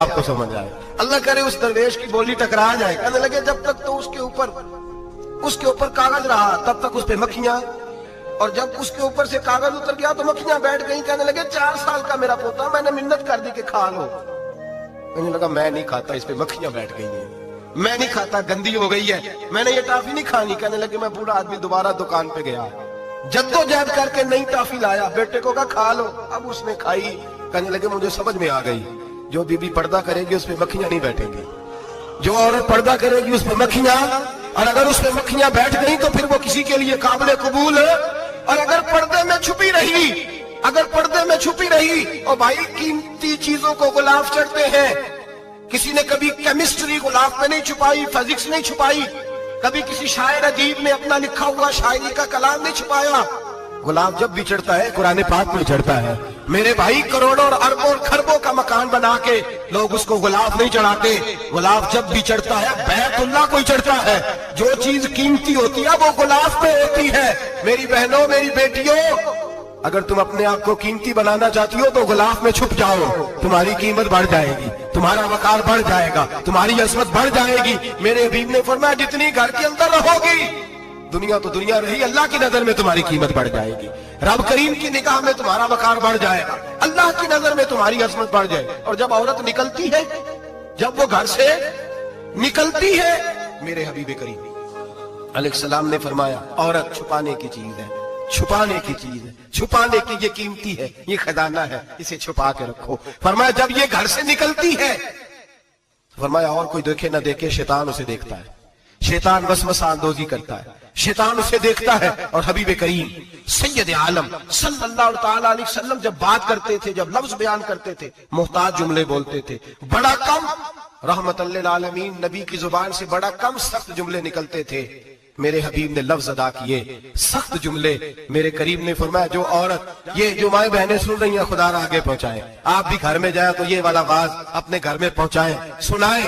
آپ کو سمجھ آئے۔ اللہ کرے اس درویش کی بولی ٹکرا جائے، کہنے لگے جب تک تو اس کے اوپر کاغذ رہا تب تک اس پہ مکھیاں، اور جب اس کے اوپر سے کاغذ اتر گیا تو مکھیاں بیٹھ گئیں۔ کہنے لگے 4 سال کا میرا پوتا، میں نے منت کر دی کہ کھا لو۔ کہنے لگا میں نہیں کھاتا، اس پہ مکھیاں بیٹھ گئی ہیں، میں نہیں کھاتا، گندی ہو گئی ہے، میں نے یہ ٹافی نہیں کھانی۔ کہنے لگے میں بوڑھا آدمی دوبارہ دکان پہ گیا، جدوجہد کر کے نئی ٹافی لایا، بیٹے کو کہا کھا لو۔ اب اس نے کھائی، کہنے لگے مجھے سمجھ میں آ گئی، جو بی بی پردہ کرے گی اس پہ مکھیاں نہیں بیٹھیں گی، جو عورت پردہ کرے گی اس پہ مکھیاں، اور اگر اس پہ مکھیاں بیٹھ گئیں تو پھر وہ کسی کے لیے قابل قبول ہے۔ اور اگر پردے میں چھپی رہی اور بھائی قیمتی چیزوں کو غلاف چڑھتے ہیں، کسی نے کبھی کیمسٹری غلاف میں نہیں چھپائی، فزکس نہیں چھپائی، کبھی کسی شاعر ادیب نے اپنا لکھا ہوا شاعری کا کلام نہیں چھپایا۔ غلاف جب بھی چڑھتا ہے قرآن پاک میں چڑھتا ہے میرے بھائی، کروڑوں اور اربوں اور خربوں کا مکان بنا کے لوگ اس کو غلاف نہیں چڑھاتے۔ غلاف جب بھی چڑھتا ہے بیت اللہ کو ہی چڑھتا ہے، جو چیز قیمتی ہوتی ہے وہ غلاف پہ ہوتی ہے۔ میری بہنوں، میری بیٹیوں، اگر تم اپنے آپ کو قیمتی بنانا چاہتی ہو تو غلاف میں چھپ جاؤ، تمہاری قیمت بڑھ جائے گی، تمہارا وقار بڑھ جائے گا، تمہاری عظمت بڑھ جائے گی۔ میرے حبیب نے فرمایا جتنی گھر کے اندر رہو گی، دنیا تو دنیا رہی، اللہ کی نظر میں تمہاری قیمت بڑھ جائے گی، رب کریم کی نگاہ میں تمہارا وقار بڑھ جائے گا، اللہ کی نظر میں تمہاری عظمت بڑھ جائے۔ اور جب عورت نکلتی ہے، جب وہ گھر سے نکلتی ہے، میرے حبیب کریم علیہ السلام نے فرمایا عورت چھپانے کی چیز ہے، چھپانے کی چیز ہے، چھپانے کی، یہ قیمتی ہے، یہ خزانہ ہے، اسے چھپا کے رکھو۔ فرمایا جب یہ گھر سے نکلتی ہے، فرمایا اور کوئی دیکھے نہ دیکھے، شیطان اسے دیکھتا ہے، شیطان وسوسہ اندوزی کرتا ہے، شیطان اسے دیکھتا ہے۔ اور حبیب کریم سید عالم صلی اللہ تعالی علیہ وسلم جب بات کرتے تھے، جب لفظ بیان کرتے تھے، محتاج جملے بولتے تھے، بڑا کم، رحمت للعالمین نبی کی زبان سے بڑا کم سخت جملے نکلتے تھے۔ میرے حبیب نے لفظ ادا کیے، سخت جملے۔ میرے کریم نے فرمایا جو عورت، یہ جو مائیں بہنیں سن رہی ہیں خدا را آگے پہنچائیں، آپ بھی گھر میں جائیں تو یہ والا واز اپنے گھر میں پہنچائیں، سنائیں۔